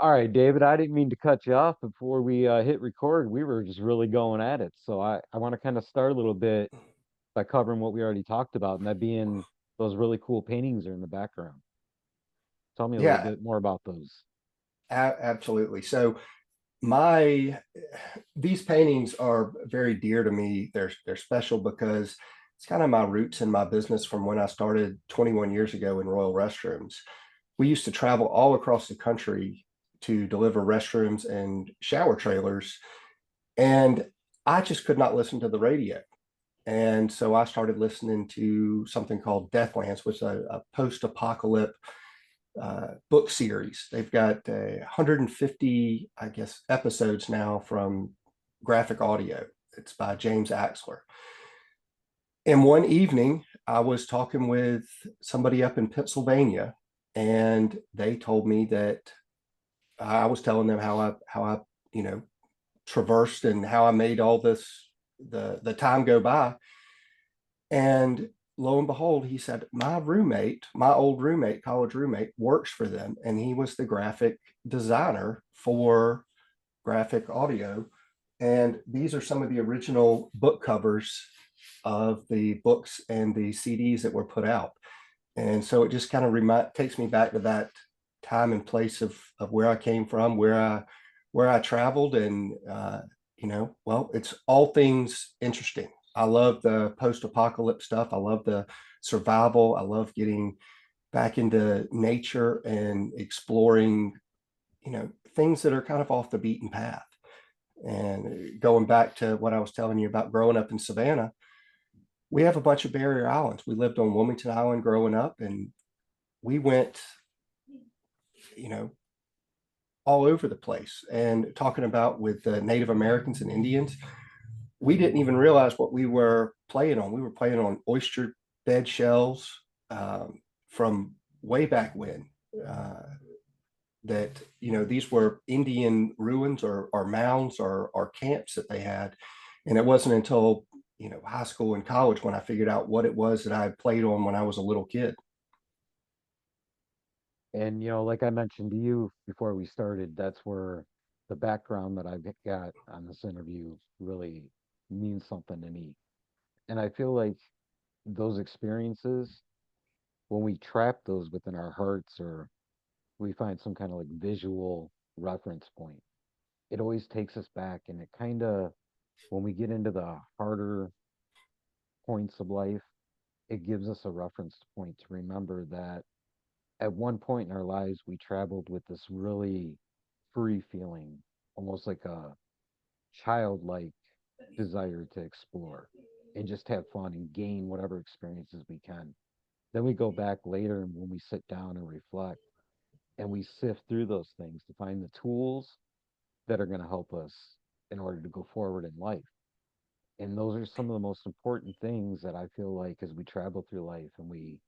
All right, David, I didn't mean to cut you off before we hit record. We were just really going at it. So I want to kind of start a little bit by covering what we already talked about, and that being those really cool paintings are in the background. Tell me a little Yeah, bit more about those. absolutely. So my these paintings are very dear to me. They're special because it's kind of my roots in my business from when I started 21 years ago in Royal Restrooms. We used to travel all across the country to deliver restrooms and shower trailers, and I just could not listen to the radio. And so I started listening to something called Deathlands, which is a post-apocalyptic book series. They've got 150, I guess, episodes now from Graphic Audio. It's by James Axler. And one evening, I was talking with somebody up in Pennsylvania, and they told me that I was telling them how I you know traversed and how I made all this the time go by. And lo and behold, he said, my roommate, my old roommate, college roommate, works for them. And he was the graphic designer for graphic audio. And these are some of the original book covers of the books and the CDs that were put out. And so it just kind of takes me back to that time and place of where I came from, where I traveled, and well, it's all things interesting. I love the post-apocalypse stuff. I love the survival. I love getting back into nature and exploring, things that are kind of off the beaten path. And going back to what I was telling you about growing up in Savannah, we have a bunch of barrier islands. We lived on Wilmington Island growing up, and we went, you know, all over the place. And talking about with the Native Americans and Indians, we didn't even realize what we were playing on. We were playing on oyster bed shells from way back when. That these were Indian ruins or mounds or camps that they had, and it wasn't until high school and college when I figured out what it was that I had played on when I was a little kid. And like I mentioned to you before we started, that's where the background that I've got on this interview really means something to me. And I feel like those experiences, when we trap those within our hearts or we find some kind of like visual reference point, it always takes us back. And it kind of, when we get into the harder points of life, it gives us a reference point to remember that at one point in our lives, we traveled with this really free feeling, almost like a childlike desire to explore and just have fun and gain whatever experiences we can. Then we go back later and when we sit down and reflect and we sift through those things to find the tools that are going to help us in order to go forward in life. And those are some of the most important things that I feel like as we travel through life and we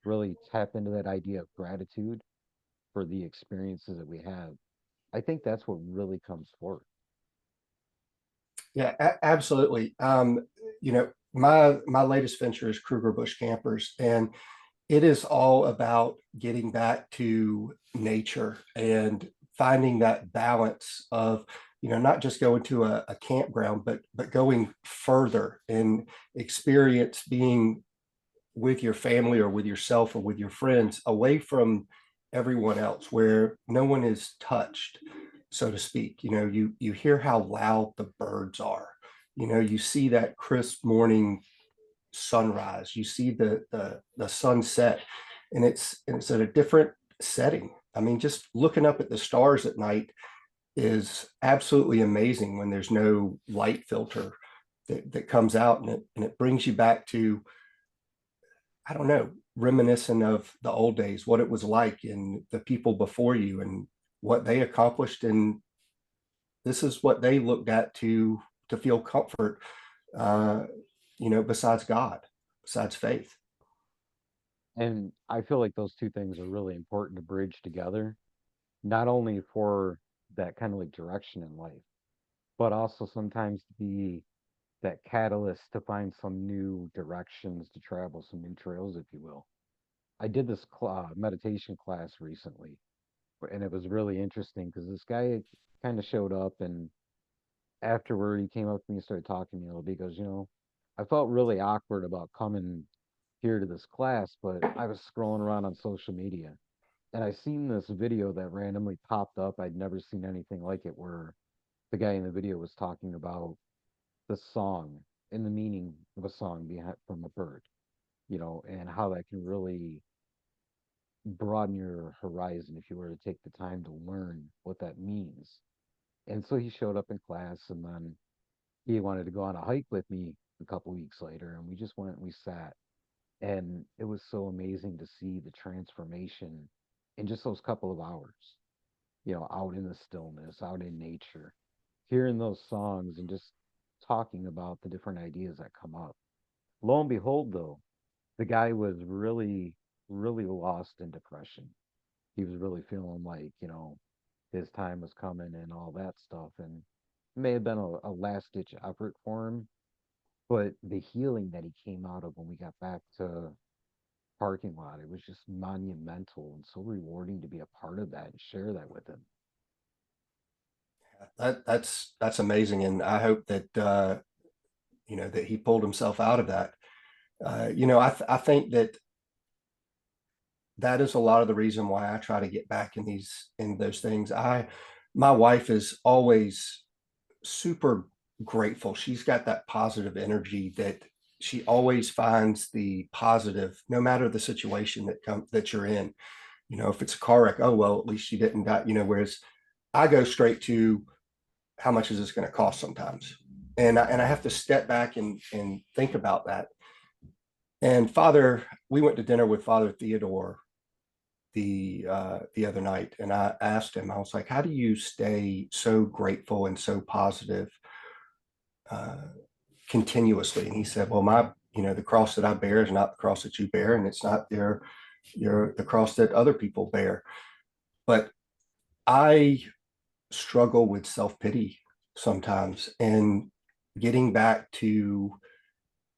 really tap into that idea of gratitude for the experiences that we have. I think that's what really comes forward. Yeah, absolutely. My latest venture is Kruger Bush Campers, and it is all about getting back to nature and finding that balance of not just going to a campground, but going further and experience being with your family or with yourself or with your friends away from everyone else, where no one is touched, so to speak. You hear how loud the birds are. You see that crisp morning sunrise. You see the sunset, and it's at a different setting. I mean, just looking up at the stars at night is absolutely amazing when there's no light filter that comes out, and it brings you back to, I don't know, reminiscent of the old days, what it was like and the people before you and what they accomplished. And this is what they looked at to feel comfort, uh, besides God, besides faith. And I feel like those two things are really important to bridge together, not only for that kind of like direction in life, but also sometimes to be that catalyst to find some new directions to travel, some new trails, if you will. I did this meditation class recently and it was really interesting because this guy kind of showed up, and afterward he came up to me and started talking to me a little bit. He goes, I felt really awkward about coming here to this class, but I was scrolling around on social media and I seen this video that randomly popped up. I'd never seen anything like it, where the guy in the video was talking about the song and the meaning of a song behind from a bird, and how that can really broaden your horizon if you were to take the time to learn what that means. And so he showed up in class, and then he wanted to go on a hike with me a couple weeks later, and we just went and we sat. And it was so amazing to see the transformation in just those couple of hours, out in the stillness, out in nature, hearing those songs and just talking about the different ideas that come up. Lo and behold, though, the guy was really, really lost in depression. He was really feeling like, his time was coming and all that stuff. And it may have been a last ditch effort for him, but the healing that he came out of when we got back to parking lot, it was just monumental and so rewarding to be a part of that and share that with him. That's amazing, and I hope that that he pulled himself out of that. I think that that is a lot of the reason why I try to get back in those things. My wife is always super grateful. She's got that positive energy that she always finds the positive, no matter the situation that you're in. If it's a car wreck, oh well, at least she didn't die. Whereas I go straight to how much is this going to cost sometimes, and I have to step back and think about that. And we went to dinner with Father Theodore the other night, and I asked him, I was like, how do you stay so grateful and so positive uh, continuously? And he said, well, the cross that I bear is not the cross that you bear, and it's not the cross that other people bear. But I struggle with self-pity sometimes, and getting back to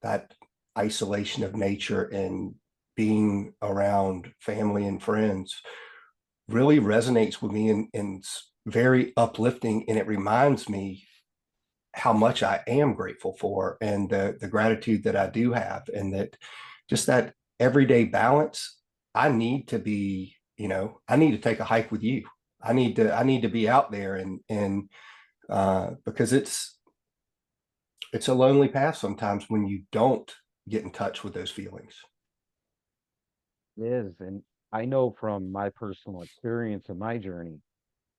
that isolation of nature and being around family and friends really resonates with me, and very uplifting. And it reminds me how much I am grateful for, and the gratitude that I do have, and that just that everyday balance. I need to be, I need to take a hike with you. I need to be out there, and because it's a lonely path sometimes when you don't get in touch with those feelings. It is. And I know from my personal experience and my journey,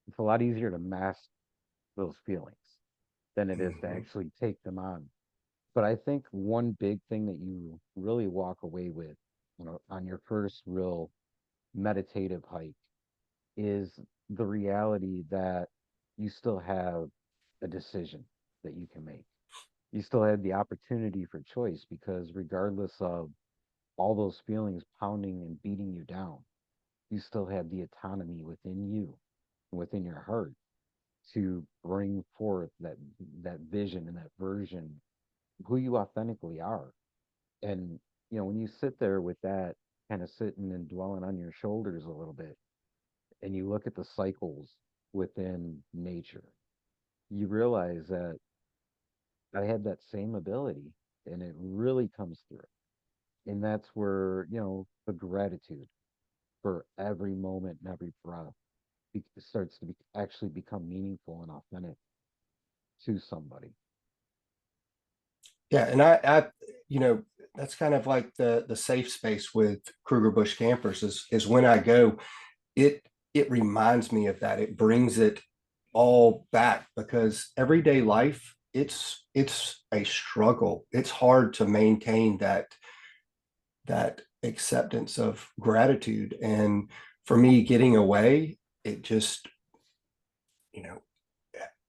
it's a lot easier to mask those feelings than it is to Mm-hmm. actually take them on. But I think one big thing that you really walk away with, on your first real meditative hike is the reality that you still have a decision that you can make. You still have the opportunity for choice, because regardless of all those feelings pounding and beating you down, you still have the autonomy within you, within your heart, to bring forth that vision and that version of who you authentically are. And when you sit there with that, kind of sitting and dwelling on your shoulders a little bit, and you look at the cycles within nature, you realize that I had that same ability, and it really comes through. And that's where, the gratitude for every moment and every breath starts to actually become meaningful and authentic to somebody. Yeah, and I you know, that's kind of like the safe space with Kruger Busch campers is when I go, it reminds me of that. It brings it all back, because everyday life, it's a struggle. It's hard to maintain that acceptance of gratitude. And for me, getting away, it just, you know,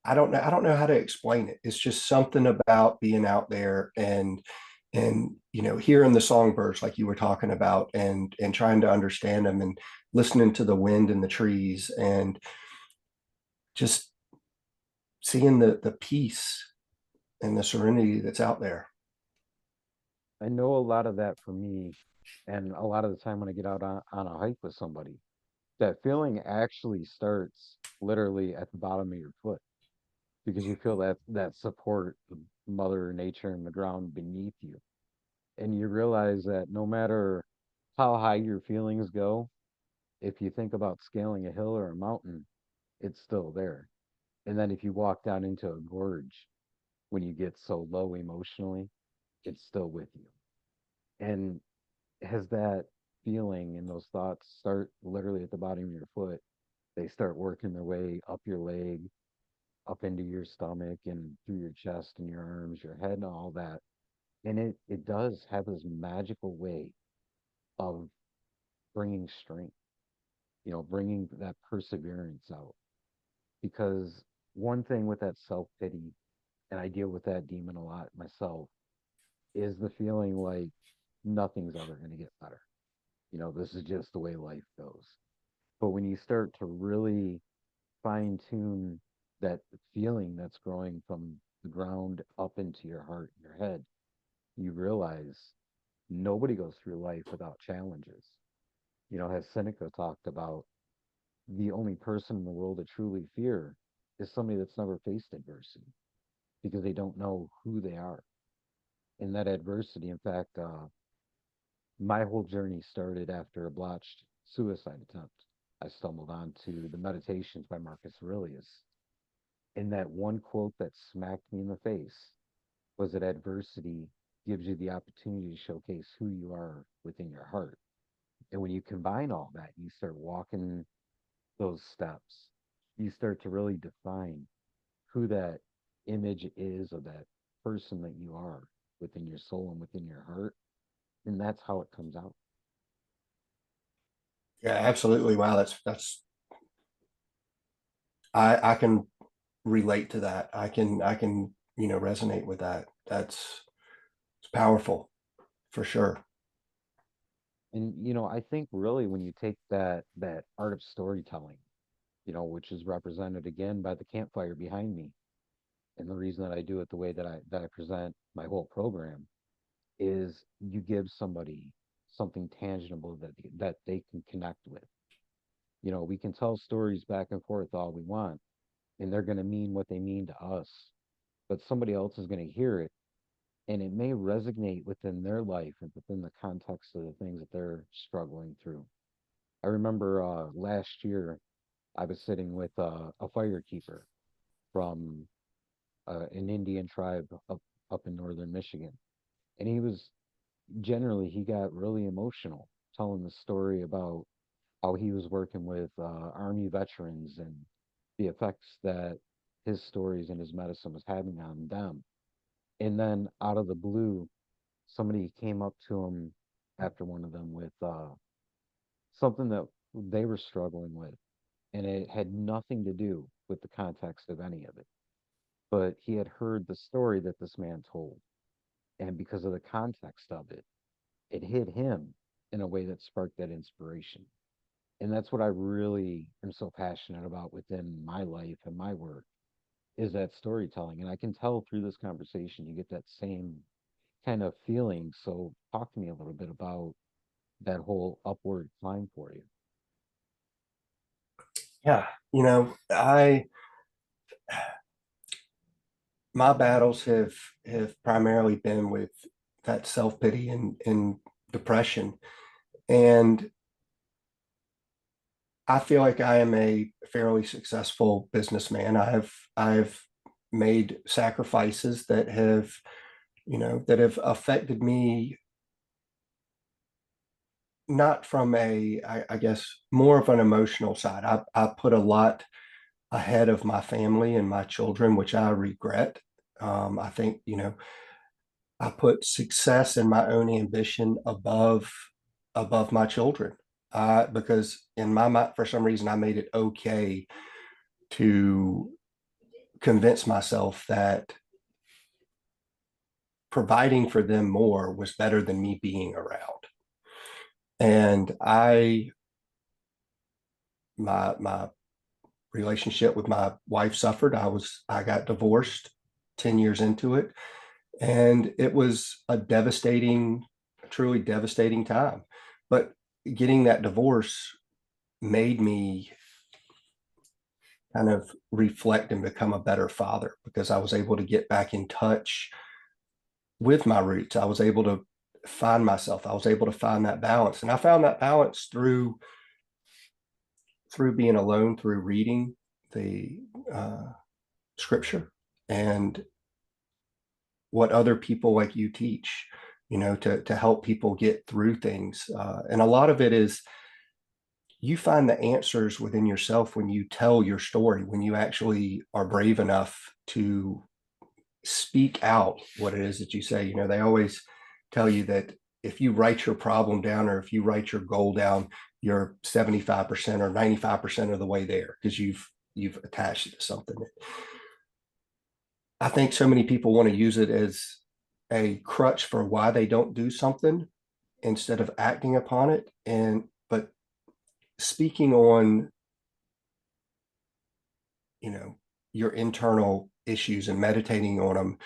I don't know how to explain it. It's just something about being out there, and hearing the songbirds like you were talking about, and trying to understand them, and listening to the wind in the trees, and just seeing the peace and the serenity that's out there. I know a lot of that for me, and a lot of the time when I get out on a hike with somebody, that feeling actually starts literally at the bottom of your foot because you feel that support of Mother Nature and the ground beneath you. And you realize that no matter how high your feelings go, if you think about scaling a hill or a mountain, it's still there. And then if you walk down into a gorge when you get so low emotionally, it's still with you. And as that feeling and those thoughts start literally at the bottom of your foot, they start working their way up your leg, up into your stomach and through your chest and your arms, your head, and all that. And it does have this magical way of bringing strength, bringing that perseverance out. Because one thing with that self pity, and I deal with that demon a lot myself, is the feeling like nothing's ever going to get better. This is just the way life goes. But when you start to really fine tune that feeling that's growing from the ground up into your heart and your head, you realize nobody goes through life without challenges. As Seneca talked about, the only person in the world to truly fear is somebody that's never faced adversity because they don't know who they are. In that adversity, in fact, my whole journey started after a botched suicide attempt. I stumbled onto the Meditations by Marcus Aurelius. And that one quote that smacked me in the face was that adversity gives you the opportunity to showcase who you are within your heart. And when you combine all that, you start walking those steps, you start to really define who that image is of that person that you are within your soul and within your heart. And that's how it comes out. Yeah, absolutely. Wow, that's I can relate to that. I can resonate with that. That's it's powerful for sure. And I think really when you take that art of storytelling, which is represented again by the campfire behind me, and the reason that I do it the way that I present my whole program is you give somebody something tangible that they can connect with. We can tell stories back and forth all we want, and they're going to mean what they mean to us, but somebody else is going to hear it, and it may resonate within their life and within the context of the things that they're struggling through. I remember last year I was sitting with a firekeeper from an Indian tribe up in northern Michigan, and he got really emotional telling the story about how he was working with Army veterans and the effects that his stories and his medicine was having on them. And then out of the blue, somebody came up to him after one of them with something that they were struggling with, and it had nothing to do with the context of any of it. But he had heard the story that this man told, and because of the context of it, it hit him in a way that sparked that inspiration. And that's what I really am so passionate about within my life and my work is that storytelling. And I can tell through this conversation you get that same kind of feeling. So talk to me a little bit about that whole upward climb for you. Yeah, I my battles have primarily been with that self-pity and depression. And I feel like I am a fairly successful businessman. I've made sacrifices that have affected me, not from I guess more of an emotional side. I put a lot ahead of my family and my children, which I regret. I think, I put success and my own ambition above my children. Because in my mind, for some reason, I made it okay to convince myself that providing for them more was better than me being around. And my relationship with my wife suffered. I got divorced 10 years into it, and it was a truly devastating time. But getting that divorce made me kind of reflect and become a better father because I was able to get back in touch with my roots. I was able to find myself. I was able to find that balance. And I found that balance through being alone, through reading the scripture and what other people like you teach, to help people get through things. And a lot of it is you find the answers within yourself when you tell your story, when you actually are brave enough to speak out what it is that you say. They always tell you that if you write your problem down or if you write your goal down, you're 75% or 95% of the way there because you've attached it to something. I think so many people want to use it as a crutch for why they don't do something instead of acting upon it. And but speaking on, you know, your internal issues and meditating on them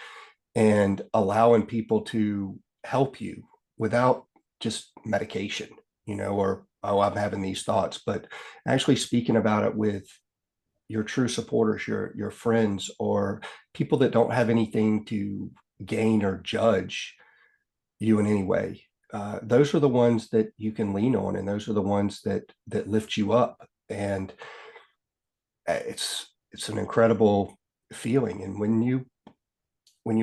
and allowing people to help you without just medication, or, oh, I'm having these thoughts, but actually speaking about it with your true supporters, your friends, or people that don't have anything to gain or judge you in any way. Those are the ones that you can lean on, and those are the ones that lift you up. And it's an incredible feeling. And when you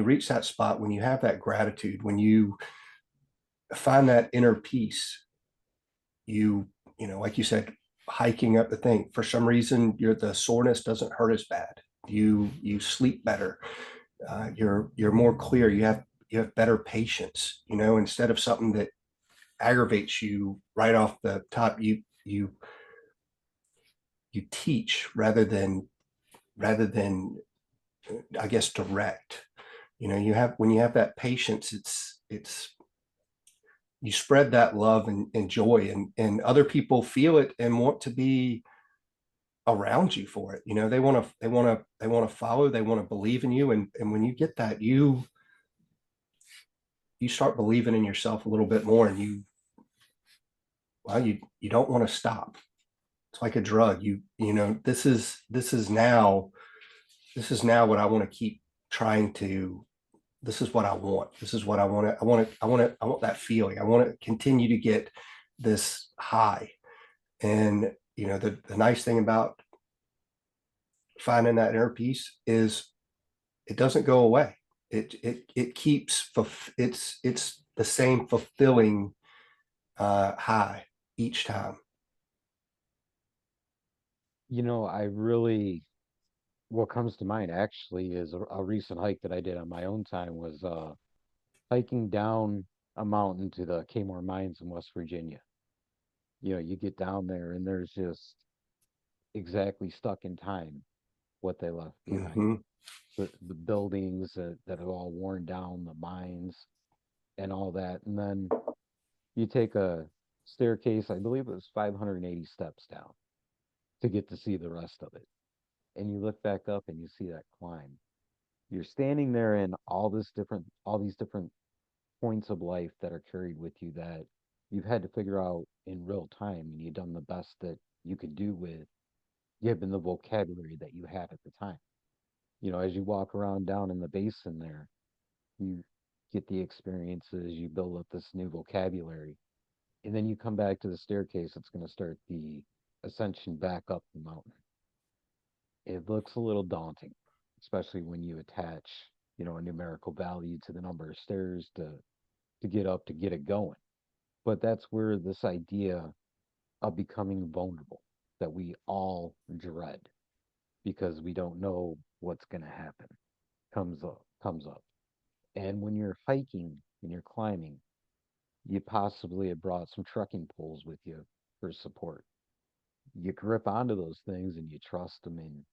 reach that spot, when you have that gratitude, when you find that inner peace, like you said, hiking up the thing, for some reason the soreness doesn't hurt as bad. You sleep better. You're more clear. You have better patience. Instead of something that aggravates you right off the top, you teach rather than I guess direct. When you have that patience, it's you spread that love and joy, and other people feel it and want to be around you for it. They want to follow, they want to believe in you. And when you get that, you start believing in yourself a little bit more, and you don't want to stop. It's like a drug. This is now what I want to keep trying to. This is what I want. This is what I want to. I want that feeling. I want to continue to get this high. And the nice thing about finding that inner peace is it doesn't go away. It keeps. It's the same fulfilling high each time. I really, what comes to mind actually is a recent hike that I did on my own time was hiking down a mountain to the Kmart mines in West Virginia. You get down there and there's just exactly stuck in time what they left behind. Mm-hmm. The buildings that are all worn down, the mines and all that. And then you take a staircase, I believe it was 580 steps down to get to see the rest of it. And you look back up and you see that climb. You're standing there in all these different points of life that are carried with you that you've had to figure out in real time, and you've done the best that you could do with given the vocabulary that you had at the time. As you walk around down in the basin there, you get the experiences, you build up this new vocabulary, and then you come back to the staircase. It's going to start the ascension back up the mountain. It looks a little daunting, especially when you attach, a numerical value to the number of stairs to get up to get it going. But that's where this idea of becoming vulnerable that we all dread because we don't know what's going to happen comes up. And when you're hiking and you're climbing, you possibly have brought some trekking poles with you for support. You grip onto those things and you trust them, and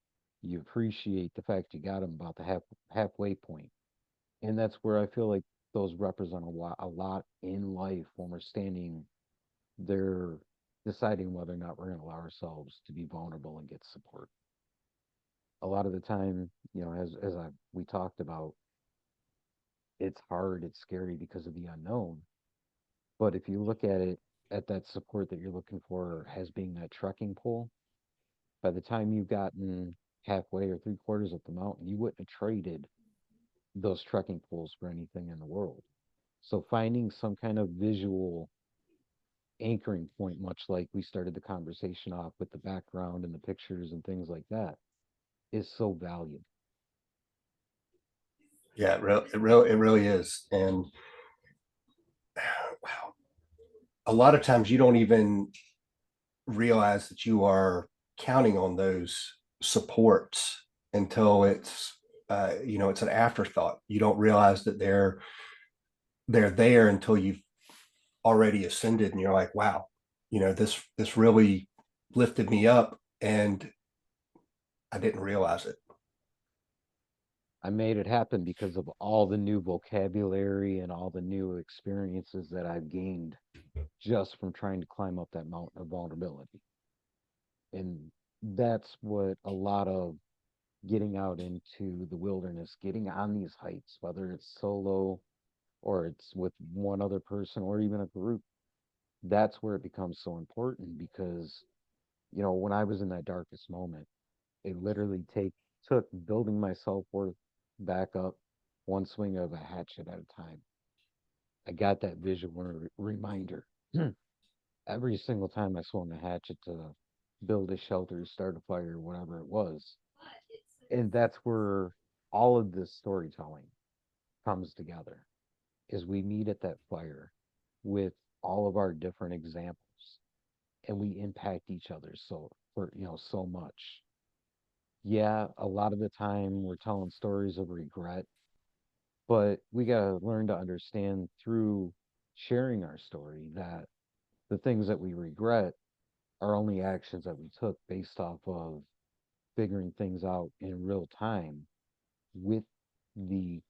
you appreciate the fact you got them about the halfway point. And that's where I feel like those represent a lot in life when we're standing there deciding whether or not we're going to allow ourselves to be vulnerable and get support. A lot of the time, as we talked about, it's hard, it's scary because of the unknown. But if you look at it at that support that you're looking for as being that trekking pole, by the time you've gotten halfway or three quarters up the mountain, you wouldn't have traded those trekking poles for anything in the world. So finding some kind of visual anchoring point, much like we started the conversation off with the background and the pictures and things like that, is so valuable. Yeah, it really is. And wow, a lot of times you don't even realize that you are counting on those supports until it's an afterthought. You don't realize that they're there until you've already ascended, and you're like, wow, this really lifted me up, and I didn't realize it. I made it happen because of all the new vocabulary and all the new experiences that I've gained just from trying to climb up that mountain of vulnerability. And that's what a lot of getting out into the wilderness, getting on these hikes, whether it's solo or it's with one other person or even a group, that's where it becomes so important because, when I was in that darkest moment, it literally took building my self-worth back up one swing of a hatchet at a time. I got that visual reminder every single time I swung a hatchet to build a shelter, start a fire, whatever it was. And that's where all of this storytelling comes together is we meet at that fire with all of our different examples and we impact each other so much. Yeah, a lot of the time we're telling stories of regret, but we got to learn to understand through sharing our story that the things that we regret are only actions that we took based off of figuring things out in real time with the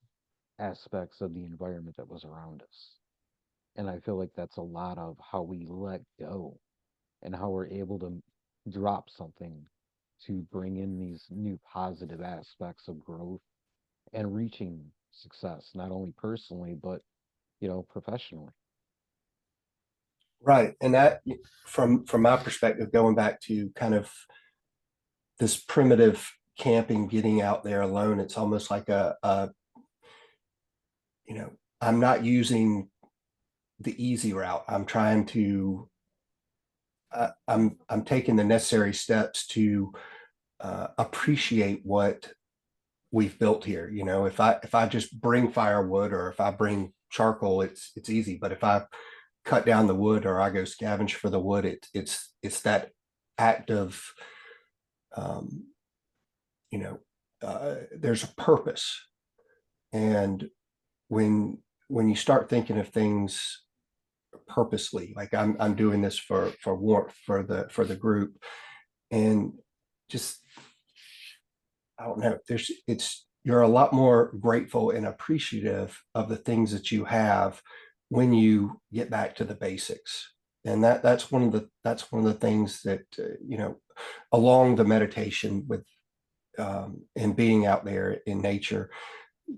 aspects of the environment that was around us. And I feel like that's a lot of how we let go and how we're able to drop something to bring in these new positive aspects of growth and reaching success, not only personally, but, professionally. Right. And that, from my perspective, going back to kind of this primitive camping, getting out there alone, it's almost like you know, I'm not using the easy route. I'm trying to, I'm taking the necessary steps to appreciate what we've built here. If I just bring firewood, or if I bring charcoal, it's easy. But if I cut down the wood, or I go scavenge for the wood, it's that act of, um, you know, there's a purpose. And when when you start thinking of things purposely, like I'm doing this for warmth, for the group, and just, I don't know, you're a lot more grateful and appreciative of the things that you have when you get back to the basics. And that's one of the things that, along the meditation with, and being out there in nature,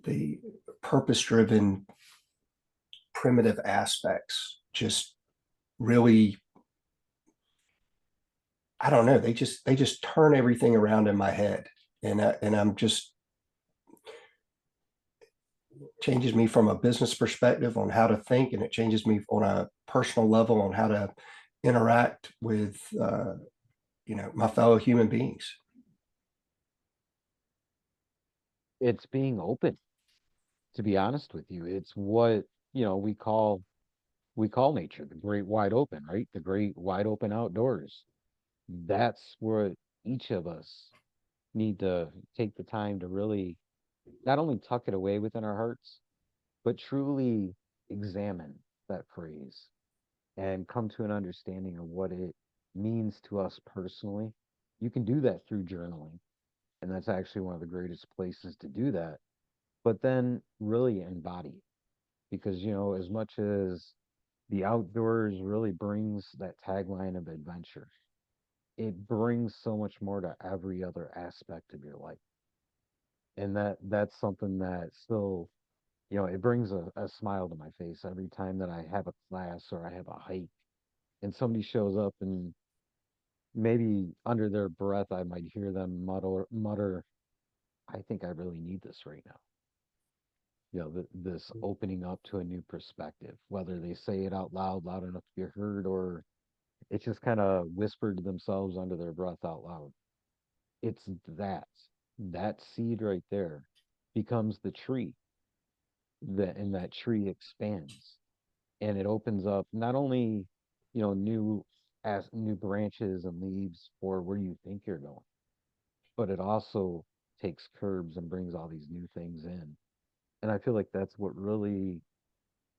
the purpose driven primitive aspects just really, I don't know, they just turn everything around in my head. And I'm just, changes me from a business perspective on how to think, and it changes me on a personal level on how to interact with, my fellow human beings. It's being open, to be honest with you. It's what, we call nature the great wide open, right? The great wide open outdoors. That's where each of us need to take the time to really not only tuck it away within our hearts, but truly examine that phrase and come to an understanding of what it means to us personally. You can do that through journaling, and that's actually one of the greatest places to do that. But then really embody it, because as much as the outdoors really brings that tagline of adventure, it brings so much more to every other aspect of your life. And that's something that still, it brings a smile to my face every time that I have a class or I have a hike and somebody shows up and maybe under their breath I might hear them mutter, I think I really need this right now. This opening up to a new perspective, whether they say it out loud, loud enough to be heard, or it's just kind of whispered to themselves under their breath out loud. It's that seed right there becomes the tree, and that tree expands, and it opens up not only new as new branches and leaves for where you think you're going, but it also takes curbs and brings all these new things in. And I feel like that's what really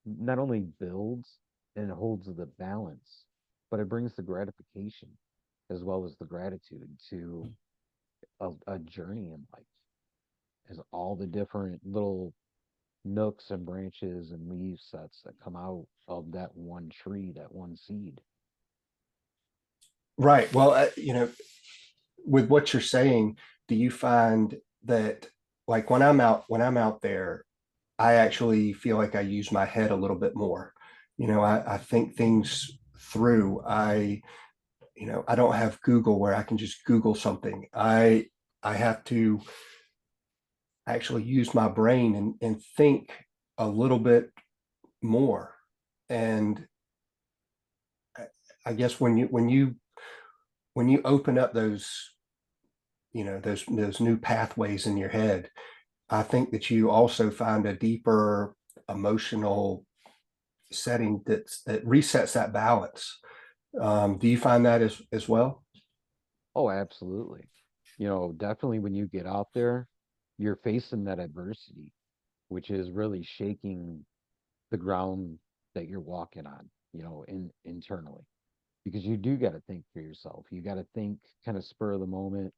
not only builds and holds the balance, but it brings the gratification as well as the gratitude to a journey in life, as all the different little nooks and branches and leaf sets that come out of that one tree, that one seed. Right. Well, with what you're saying, do you find that, like, when I'm out there, I actually feel like I use my head a little bit more. I think things through. I don't have Google where I can just Google something. I have to actually use my brain and think a little bit more. And I guess when you open up those new pathways in your head, I think that you also find a deeper emotional setting that resets that balance. Do you find that as well? Oh, absolutely. Definitely when you get out there, you're facing that adversity, which is really shaking the ground that you're walking on, internally. Because you do got to think for yourself. You got to think kind of spur of the moment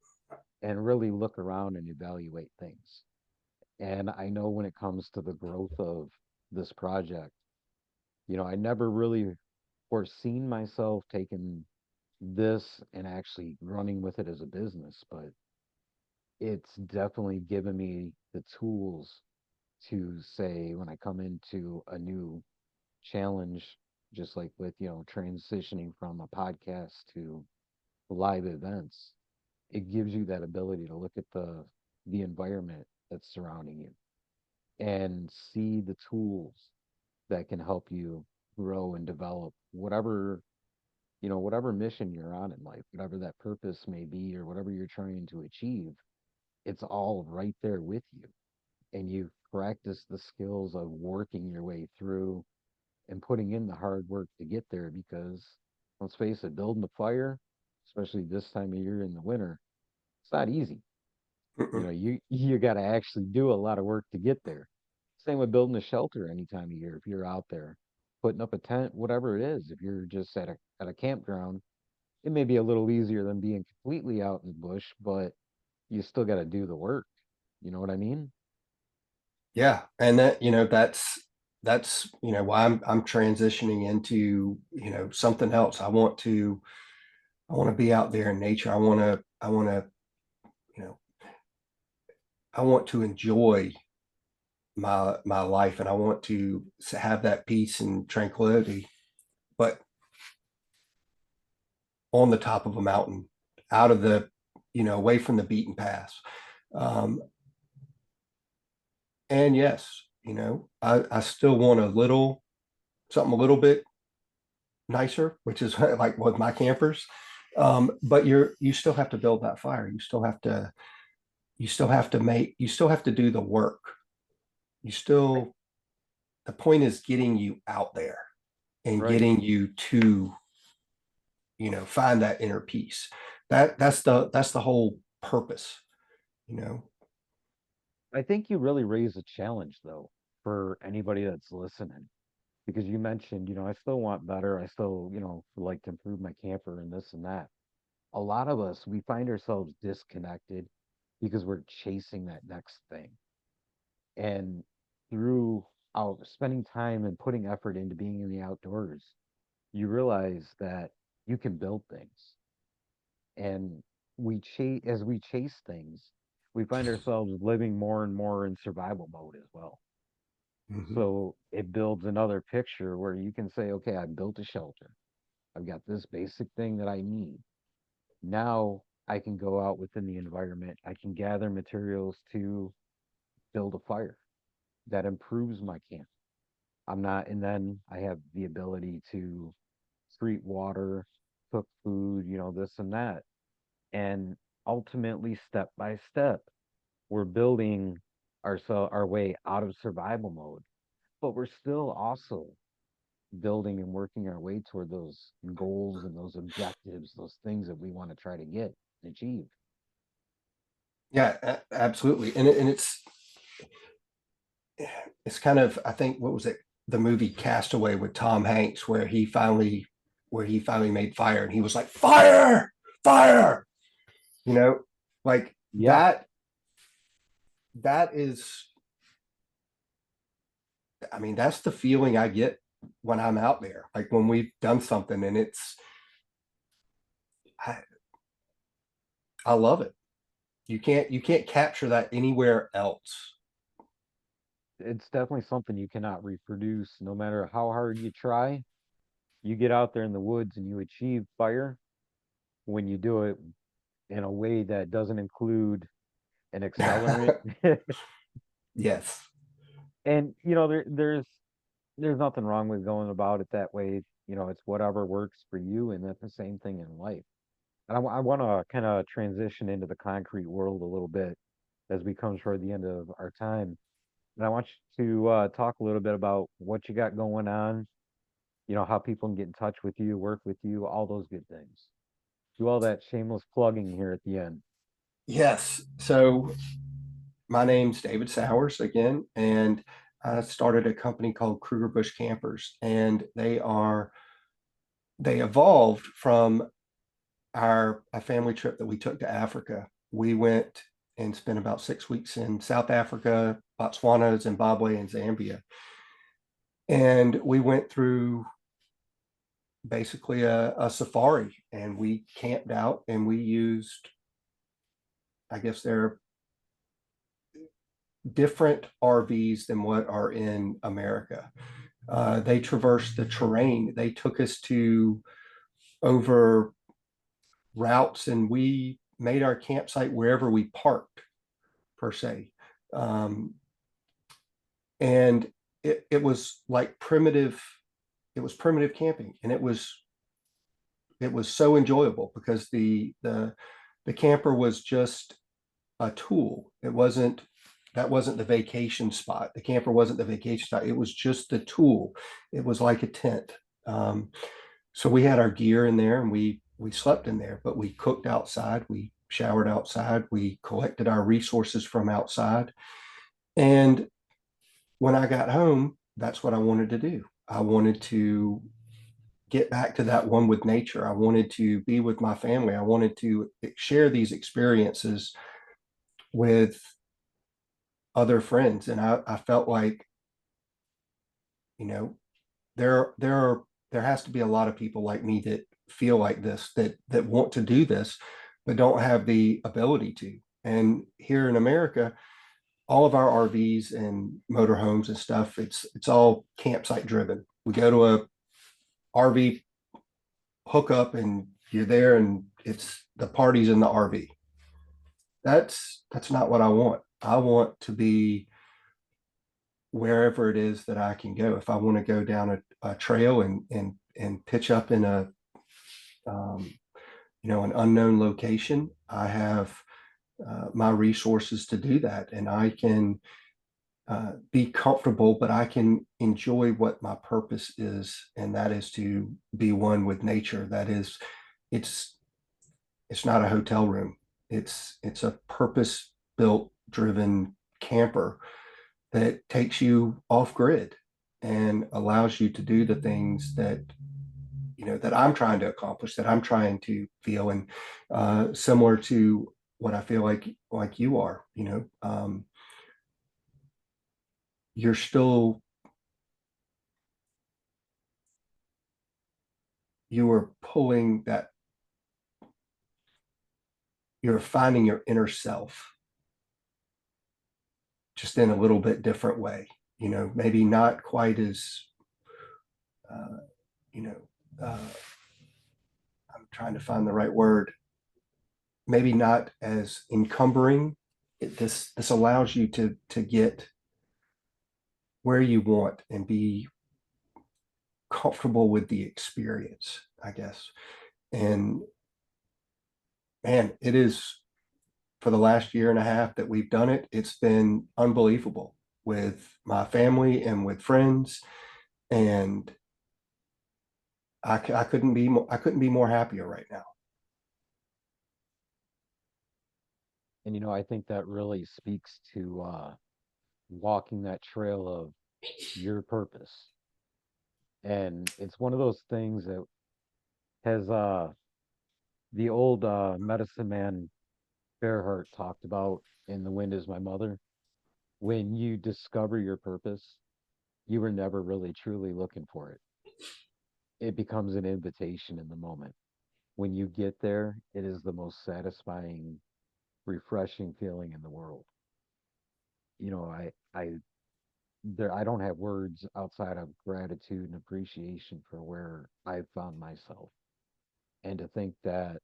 and really look around and evaluate things. And I know when it comes to the growth of this project, I never really foreseen myself taking this and actually running with it as a business, but it's definitely given me the tools to say when I come into a new challenge, just like with, transitioning from a podcast to live events, it gives you that ability to look at the environment that's surrounding you and see the tools that can help you grow and develop whatever mission you're on in life, whatever that purpose may be, or whatever you're trying to achieve. It's all right there with you. And you practice the skills of working your way through and putting in the hard work to get there because let's face it, building a fire, especially this time of year in the winter, it's not easy. You got to actually do a lot of work to get there. Same with building a shelter any time of year. If you're out there putting up a tent, whatever it is, if you're just at a campground, it may be a little easier than being completely out in the bush, but you still got to do the work. You know what I mean? Yeah, and that's why I'm transitioning into something else. I want to be out there in nature. I want to you know I want to enjoy my life, and I want to have that peace and tranquility, but on the top of a mountain, out of the away from the beaten paths. Um, and yes, I still want something a little bit nicer, which is like with my campers. But you still have to build that fire. You still have to do the work. You Right. still The point is getting you out there and Right. getting you to, find that inner peace. That's the whole purpose, you know. I think you really raise a challenge though for anybody that's listening because you mentioned, I still want better. I still, would like to improve my camper and this and that. A lot of us, we find ourselves disconnected because we're chasing that next thing. And through out spending time and putting effort into being in the outdoors, you realize that you can build things. And as we chase things, we find ourselves living more and more in survival mode as well. Mhm. So it builds another picture where you can say, okay, I built a shelter. I've got this basic thing that I need. Now I can go out within the environment. I can gather materials to build a fire that improves my camp. I'm not, and then I have the ability to treat water, cook food, this and that. And ultimately, step by step, we're building our way out of survival mode, but we're still also building and working our way toward those goals and those objectives, those things that we want to try to get and achieve. Yeah, absolutely. And it's kind of, I think, what was it, the movie Castaway with Tom Hanks, where he finally made fire, and he was like, fire, fire, you know, like Yeah, that is, I mean, that's the feeling I get when I'm out there, like when we've done something, and I, I love it. You can't capture that anywhere else. it's definitely something you cannot reproduce no matter how hard you try. You get out there in the woods and you achieve fire when you do it in a way that doesn't include an accelerant. Yes. And there's nothing wrong with going about it that way. It's whatever works for you, and that's the same thing in life. And I want to kind of transition into the concrete world a little bit as we come toward the end of our time. And I want you to talk a little bit about what you got going on, how people can get in touch with you, work with you, all those good things. Do all that shameless plugging here at the end. Yes. So my name's David Sauers again, and I started a company called Kruger Bush Campers, and they evolved from our a family trip that we took to Africa. We went and spent about 6 weeks in South Africa, Botswana, Zimbabwe, and Zambia. And we went through basically a safari, and we camped out, and we used, I guess they're different RVs than what are in America. They traversed the terrain. They took us to over routes, and we made our campsite wherever we parked, per se. Um, and it was like primitive. It was primitive camping, and it was so enjoyable because the camper was just a tool. That wasn't the vacation spot. The camper wasn't the vacation spot. It was just the tool. It was like a tent. Um, so we had our gear in there, and we slept in there, but we cooked outside. We showered outside. We collected our resources from outside. And when I got home, that's what I wanted to do. I wanted to get back to that one with nature. I wanted to be with my family. I wanted to share these experiences with other friends. And I felt like, you know, there has to be a lot of people like me that feel like this, that want to do this, but don't have the ability to. And here in America, all of our RVs and motorhomes and stuff, it's all campsite driven. We go to a RV hookup, and you're there, and it's the parties in the RV. That's not what I want. I want to be wherever it is that I can go. If I want to go down a trail and pitch up in a um, an unknown location, I have my resources to do that, and I can be comfortable, but I can enjoy what my purpose is, and that is to be one with nature. That is, it's it's not a hotel room. It's a purpose built driven camper that takes you off grid and allows you to do the things that that I'm trying to accomplish, that I'm trying to feel, and similar to what I feel like you are. You're still you are pulling that you're finding your inner self just in a little bit different way. Maybe not quite as uh, you know uh, trying to find the right word, maybe not as encumbering. This allows you to get where you want and be comfortable with the experience, I guess. And man, it is, for the last year and a half that we've done it, it's been unbelievable with my family and with friends. And I couldn't be more, I couldn't be more happier right now. And I think that really speaks to walking that trail of your purpose. And it's one of those things that has the old medicine man Bearhart talked about in The Wind Is My Mother. When you discover your purpose, you were never really truly looking for it. It becomes an invitation in the moment. When you get there, it is the most satisfying, refreshing feeling in the world. I don't have words outside of gratitude and appreciation for where I've found myself. And to think that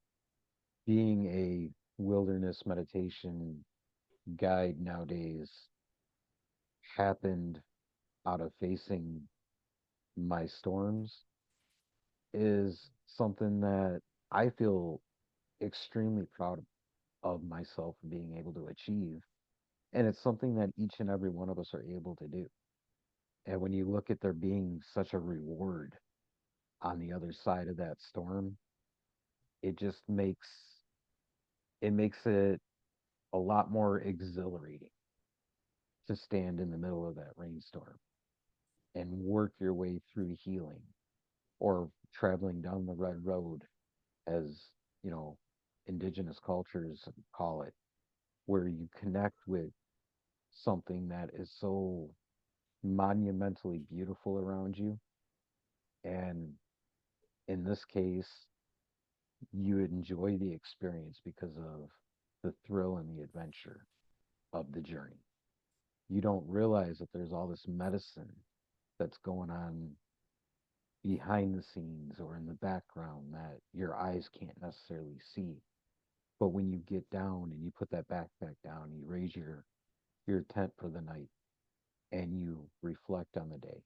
being a wilderness meditation guide nowadays happened out of facing my storms is something that I feel extremely proud of myself being able to achieve. And it's something that each and every one of us are able to do. And when you look at there being such a reward on the other side of that storm, it just makes it a lot more exhilarating to stand in the middle of that rainstorm and work your way through healing or traveling down the red road, as you know indigenous cultures call it, where you connect with something that is so monumentally beautiful around you. And in this case, you enjoy the experience because of the thrill and the adventure of the journey. You don't realize that there's all this medicine that's going on behind the scenes or in the background that your eyes can't necessarily see. But when you get down and you put that backpack down, you raise your tent for the night and you reflect on the day,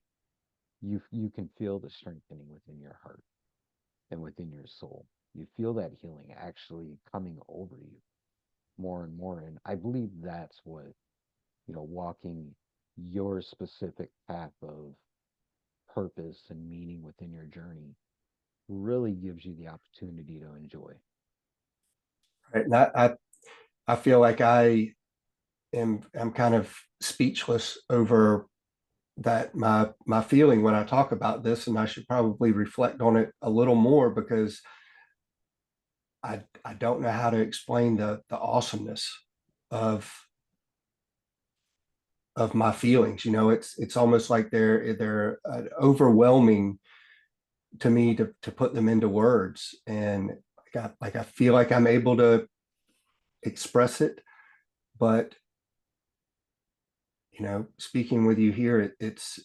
you can feel the strengthening within your heart and within your soul. You feel that healing actually coming over you more and more. And I believe that's what, walking your specific path of purpose and meaning within your journey really gives you the opportunity to enjoy. Right. And I feel like I'm kind of speechless over that, my feeling when I talk about this, and I should probably reflect on it a little more because I don't know how to explain the awesomeness of my feelings. It's almost like they're overwhelming to me to put them into words, and I feel like I'm able to express it, but speaking with you here, it's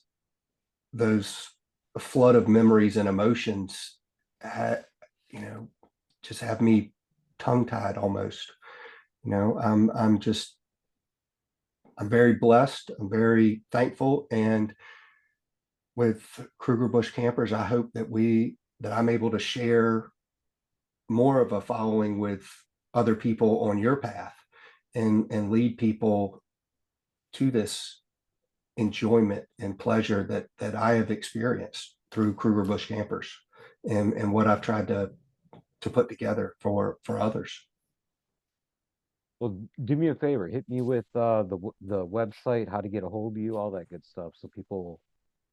those flood of memories and emotions, ha- you know, just have me tongue tied almost. I'm very blessed. I'm very thankful. And with Kruger Bush Campers, I hope that I'm able to share more of a following with other people on your path, and lead people to this enjoyment and pleasure that I have experienced through Kruger Bush Campers, and what I've tried to put together for others. Well, do me a favor, hit me with the website, how to get a hold of you, all that good stuff, so people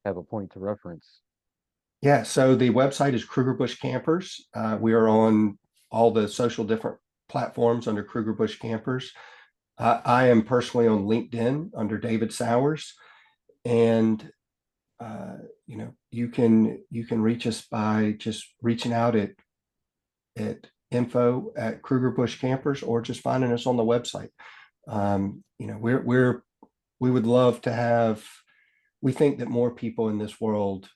have a point to reference. Yeah, so the website is Kruger Bush Campers. We are on all the social different platforms under Kruger Bush Campers. I am personally on LinkedIn under David Sauers, and you can reach us by just reaching out at info at Kruger Bush Campers, or just finding us on the website. We would love to have. We think that more people in this world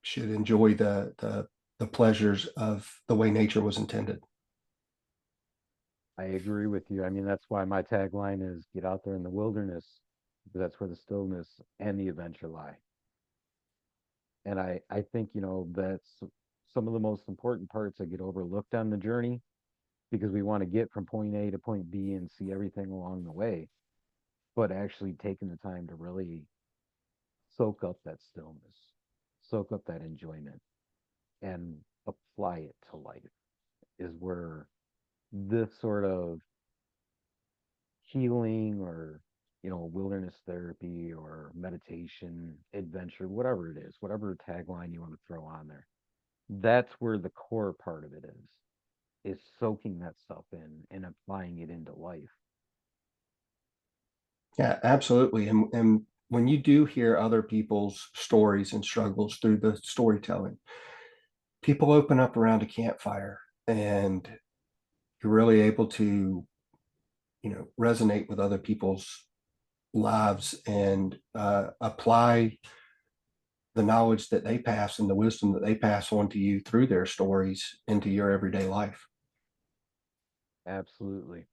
should enjoy the the pleasures of the way nature was intended. I agree with you. I mean, that's why my tagline is get out there in the wilderness, because that's where the stillness and the adventure lie. And I think, that's some of the most important parts that get overlooked on the journey because we want to get from point A to point B and see everything along the way, but actually taking the time to really soak up that stillness, soak up that enjoyment, and apply it to life is where this sort of healing or wilderness therapy or meditation adventure, whatever it is, whatever tagline you want to throw on there, that's where the core part of it is soaking that stuff in and applying it into life. Yeah, absolutely. And when you do hear other people's stories and struggles through the storytelling, people open up around a campfire and you're really able to, resonate with other people's lives and apply the knowledge that they pass and the wisdom that they pass on to you through their stories into your everyday life. Absolutely.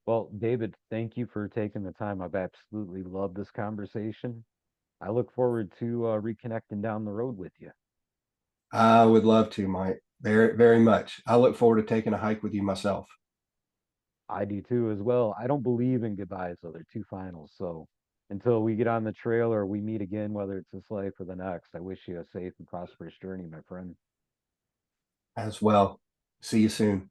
Well, David, thank you for taking the time. I've absolutely loved this conversation. I look forward to reconnecting down the road with you. I would love to, Mike, very, very much. I look forward to taking a hike with you myself. I do too, as well. I don't believe in goodbyes, though. They're two finals. So until we get on the trail or we meet again, whether it's this life or the next, I wish you a safe and prosperous journey, my friend. As well. See you soon.